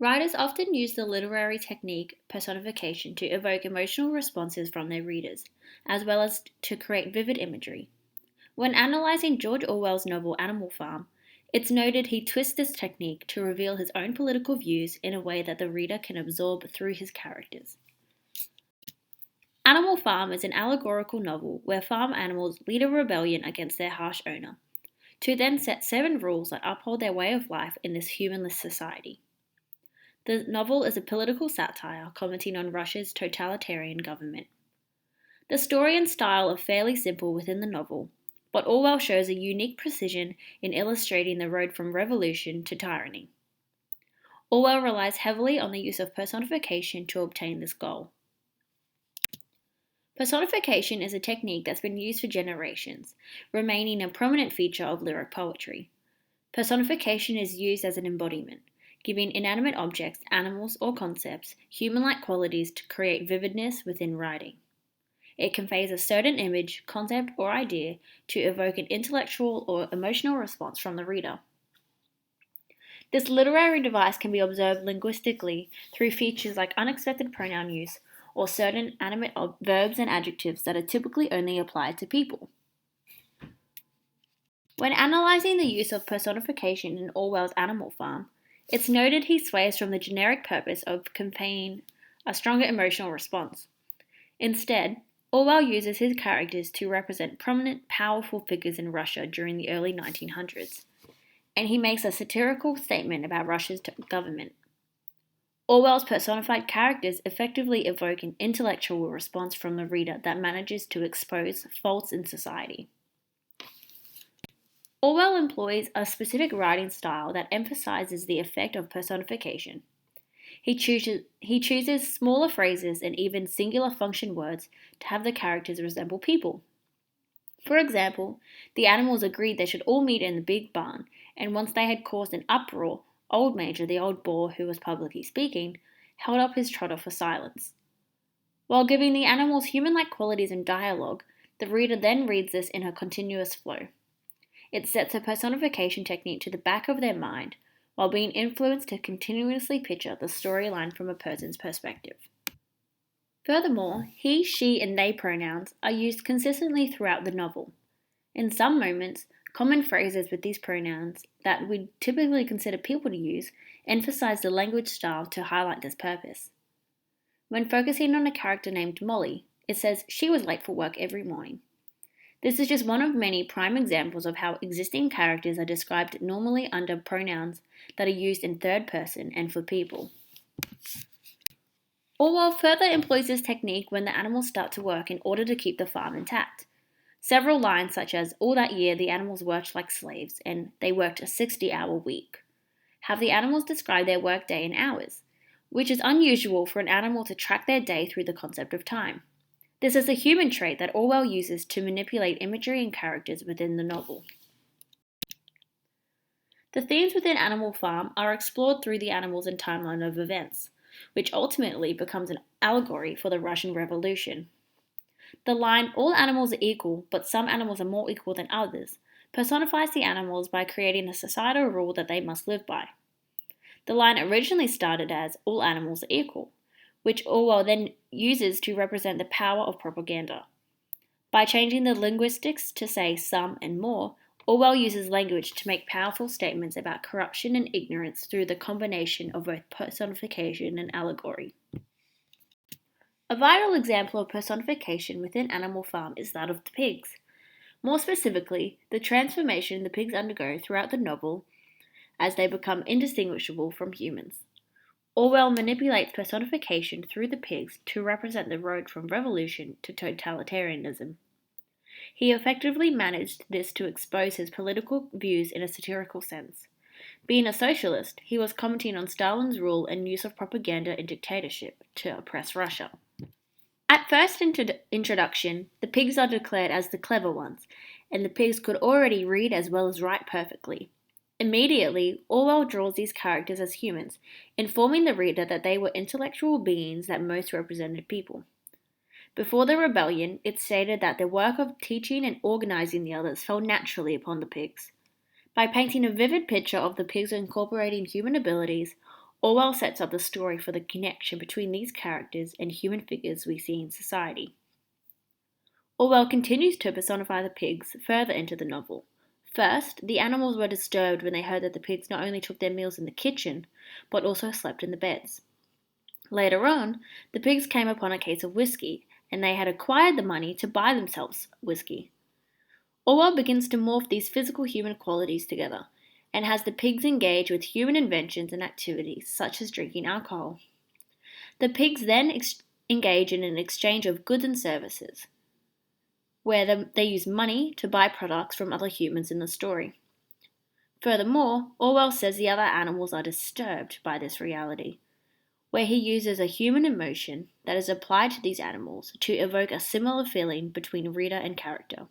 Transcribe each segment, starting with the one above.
Writers often use the literary technique personification to evoke emotional responses from their readers, as well as to create vivid imagery. When analysing George Orwell's novel Animal Farm, it's noted he twists this technique to reveal his own political views in a way that the reader can absorb through his characters. Animal Farm is an allegorical novel where farm animals lead a rebellion against their harsh owner, to then set 7 rules that uphold their way of life in this humanless society. The novel is a political satire commenting on Russia's totalitarian government. The story and style are fairly simple within the novel, but Orwell shows a unique precision in illustrating the road from revolution to tyranny. Orwell relies heavily on the use of personification to obtain this goal. Personification is a technique that's been used for generations, remaining a prominent feature of lyric poetry. Personification is used as an embodiment, giving inanimate objects, animals, or concepts human-like qualities to create vividness within writing. It conveys a certain image, concept, or idea to evoke an intellectual or emotional response from the reader. This literary device can be observed linguistically through features like unexpected pronoun use or certain animate verbs and adjectives that are typically only applied to people. When analysing the use of personification in Orwell's Animal Farm, it's noted he sways from the generic purpose of conveying a stronger emotional response. Instead, Orwell uses his characters to represent prominent, powerful figures in Russia during the early 1900s, and he makes a satirical statement about Russia's government. Orwell's personified characters effectively evoke an intellectual response from the reader that manages to expose faults in society. Orwell employs a specific writing style that emphasizes the effect of personification. He chooses smaller phrases and even singular function words to have the characters resemble people. For example, the animals agreed they should all meet in the big barn, and once they had caused an uproar, Old Major, the old boar who was publicly speaking, held up his trotter for silence. While giving the animals human-like qualities and dialogue, the reader then reads this in a continuous flow. It sets a personification technique to the back of their mind, while being influenced to continuously picture the storyline from a person's perspective. Furthermore, he, she, and they pronouns are used consistently throughout the novel. In some moments, common phrases with these pronouns that we'd typically consider people to use emphasize the language style to highlight this purpose. When focusing on a character named Molly, it says she was late for work every morning. This is just one of many prime examples of how existing characters are described normally under pronouns that are used in third person and for people. Orwell further employs this technique when the animals start to work in order to keep the farm intact. Several lines such as, all that year the animals worked like slaves, and they worked a 60-hour week, have the animals describe their workday in hours, which is unusual for an animal to track their day through the concept of time. This is a human trait that Orwell uses to manipulate imagery and characters within the novel. The themes within Animal Farm are explored through the animals and timeline of events, which ultimately becomes an allegory for the Russian Revolution. The line, all animals are equal, but some animals are more equal than others, personifies the animals by creating a societal rule that they must live by. The line originally started as, all animals are equal, which Orwell then uses to represent the power of propaganda. By changing the linguistics to say some and more, Orwell uses language to make powerful statements about corruption and ignorance through the combination of both personification and allegory. A vital example of personification within Animal Farm is that of the pigs. More specifically, the transformation the pigs undergo throughout the novel as they become indistinguishable from humans. Orwell manipulates personification through the pigs to represent the road from revolution to totalitarianism. He effectively managed this to expose his political views in a satirical sense. Being a socialist, he was commenting on Stalin's rule and use of propaganda and dictatorship to oppress Russia. At first introduction, the pigs are declared as the clever ones, and the pigs could already read as well as write perfectly. Immediately, Orwell draws these characters as humans, informing the reader that they were intellectual beings that most represented people. Before the rebellion, it stated that the work of teaching and organizing the others fell naturally upon the pigs. By painting a vivid picture of the pigs incorporating human abilities, Orwell sets up the story for the connection between these characters and human figures we see in society. Orwell continues to personify the pigs further into the novel. First, the animals were disturbed when they heard that the pigs not only took their meals in the kitchen, but also slept in the beds. Later on, the pigs came upon a case of whiskey, and they had acquired the money to buy themselves whiskey. Orwell begins to morph these physical human qualities together, and has the pigs engage with human inventions and activities such as drinking alcohol. The pigs then engage in an exchange of goods and services, where they use money to buy products from other humans in the story. Furthermore, Orwell says the other animals are disturbed by this reality, where he uses a human emotion that is applied to these animals to evoke a similar feeling between reader and character.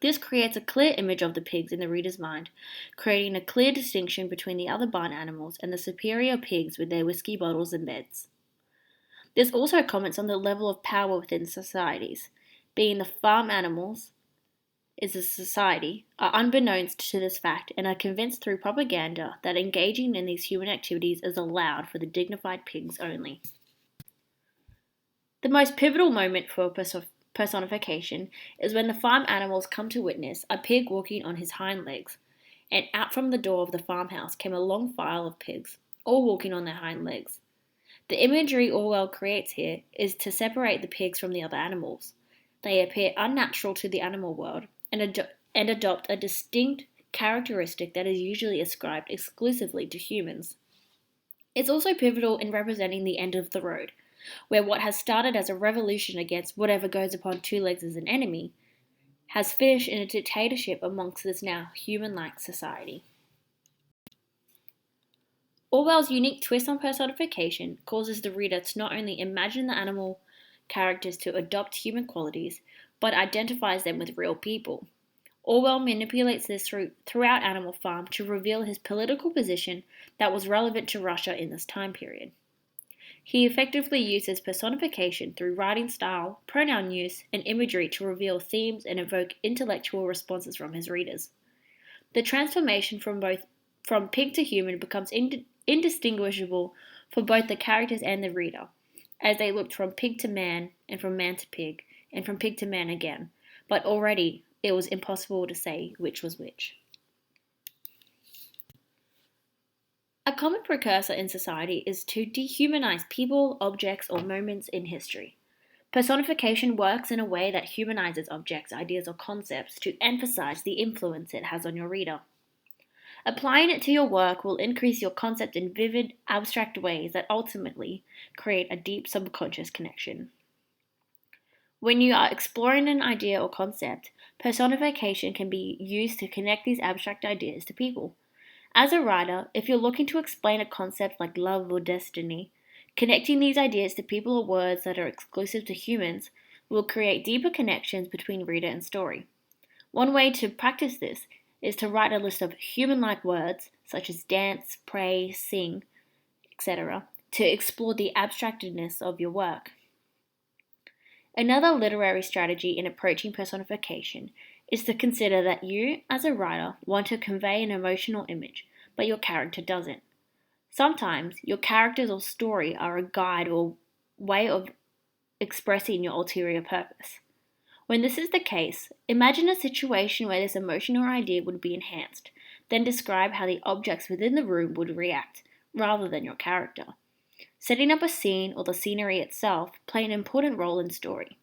This creates a clear image of the pigs in the reader's mind, creating a clear distinction between the other barn animals and the superior pigs with their whiskey bottles and beds. This also comments on the level of power within societies, being the farm animals is a society, are unbeknownst to this fact and are convinced through propaganda that engaging in these human activities is allowed for the dignified pigs only. The most pivotal moment for personification is when the farm animals come to witness a pig walking on his hind legs, and out from the door of the farmhouse came a long file of pigs, all walking on their hind legs. The imagery Orwell creates here is to separate the pigs from the other animals. They appear unnatural to the animal world and adopt a distinct characteristic that is usually ascribed exclusively to humans. It's also pivotal in representing the end of the road, where what has started as a revolution against whatever goes upon two legs as an enemy has finished in a dictatorship amongst this now human-like society. Orwell's unique twist on personification causes the reader to not only imagine the animal characters to adopt human qualities, but identifies them with real people. Orwell manipulates this throughout Animal Farm to reveal his political position that was relevant to Russia in this time period. He effectively uses personification through writing style, pronoun use, and imagery to reveal themes and evoke intellectual responses from his readers. The transformation from pig to human becomes indistinguishable for both the characters and the reader, as they looked from pig to man, and from man to pig, and from pig to man again, but already it was impossible to say which was which. A common precursor in society is to dehumanize people, objects, or moments in history. Personification works in a way that humanizes objects, ideas, or concepts to emphasize the influence it has on your reader. Applying it to your work will increase your concept in vivid, abstract ways that ultimately create a deep subconscious connection. When you are exploring an idea or concept, personification can be used to connect these abstract ideas to people. As a writer, if you're looking to explain a concept like love or destiny, connecting these ideas to people or words that are exclusive to humans will create deeper connections between reader and story. One way to practice this is to write a list of human-like words, such as dance, pray, sing, etc., to explore the abstractedness of your work. Another literary strategy in approaching personification is to consider that you, as a writer, want to convey an emotional image, but your character doesn't. Sometimes, your characters or story are a guide or way of expressing your ulterior purpose. When this is the case, imagine a situation where this emotion or idea would be enhanced, then describe how the objects within the room would react, rather than your character. Setting up a scene or the scenery itself play an important role in story.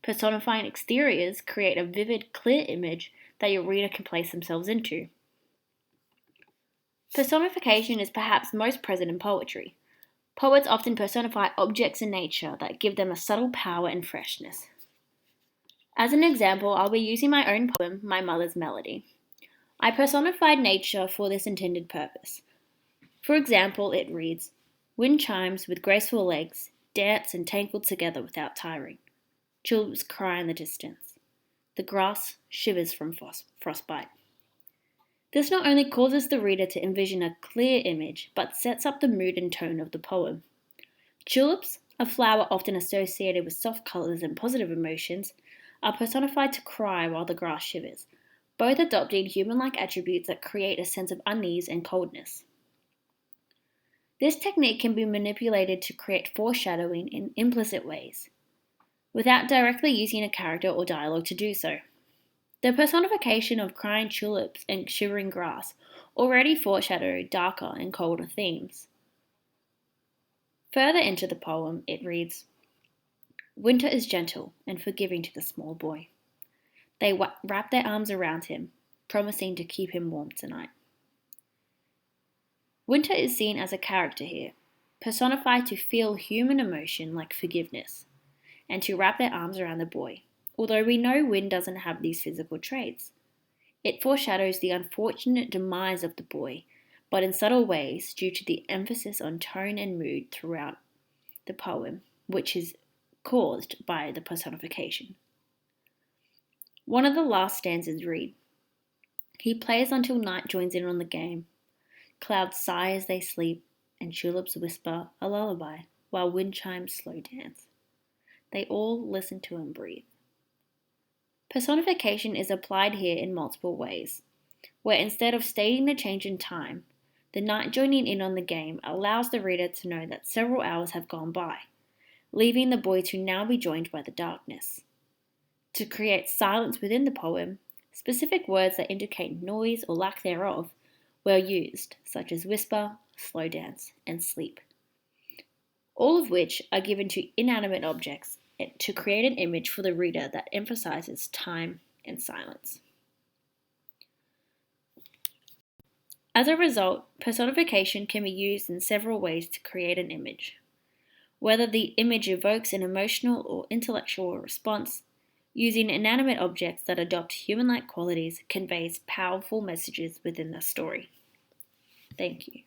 Personifying exteriors create a vivid, clear image that your reader can place themselves into. Personification is perhaps most present in poetry. Poets often personify objects in nature that give them a subtle power and freshness. As an example, I'll be using my own poem, My Mother's Melody. I personified nature for this intended purpose. For example, it reads, "Wind chimes with graceful legs, dance and tangled together without tiring. Tulips cry in the distance. The grass shivers from frostbite." This not only causes the reader to envision a clear image, but sets up the mood and tone of the poem. Tulips, a flower often associated with soft colours and positive emotions, are personified to cry while the grass shivers, both adopting human-like attributes that create a sense of unease and coldness. This technique can be manipulated to create foreshadowing in implicit ways, without directly using a character or dialogue to do so. The personification of crying tulips and shivering grass already foreshadow darker and colder themes. Further into the poem, it reads, "Winter is gentle and forgiving to the small boy. They wrap their arms around him, promising to keep him warm tonight." Winter is seen as a character here, personified to feel human emotion like forgiveness, and to wrap their arms around the boy, although we know Wind doesn't have these physical traits. It foreshadows the unfortunate demise of the boy, but in subtle ways due to the emphasis on tone and mood throughout the poem, which is caused by the personification. One of the last stanzas read, "He plays until night joins in on the game. Clouds sigh as they sleep, and tulips whisper a lullaby, while wind chimes slow dance. They all listen to him breathe." Personification is applied here in multiple ways, where instead of stating the change in time, the night joining in on the game allows the reader to know that several hours have gone by, leaving the boy to now be joined by the darkness. To create silence within the poem, specific words that indicate noise or lack thereof were used, such as whisper, slow dance, and sleep, all of which are given to inanimate objects to create an image for the reader that emphasizes time and silence. As a result, personification can be used in several ways to create an image. Whether the image evokes an emotional or intellectual response, using inanimate objects that adopt human-like qualities conveys powerful messages within the story. Thank you.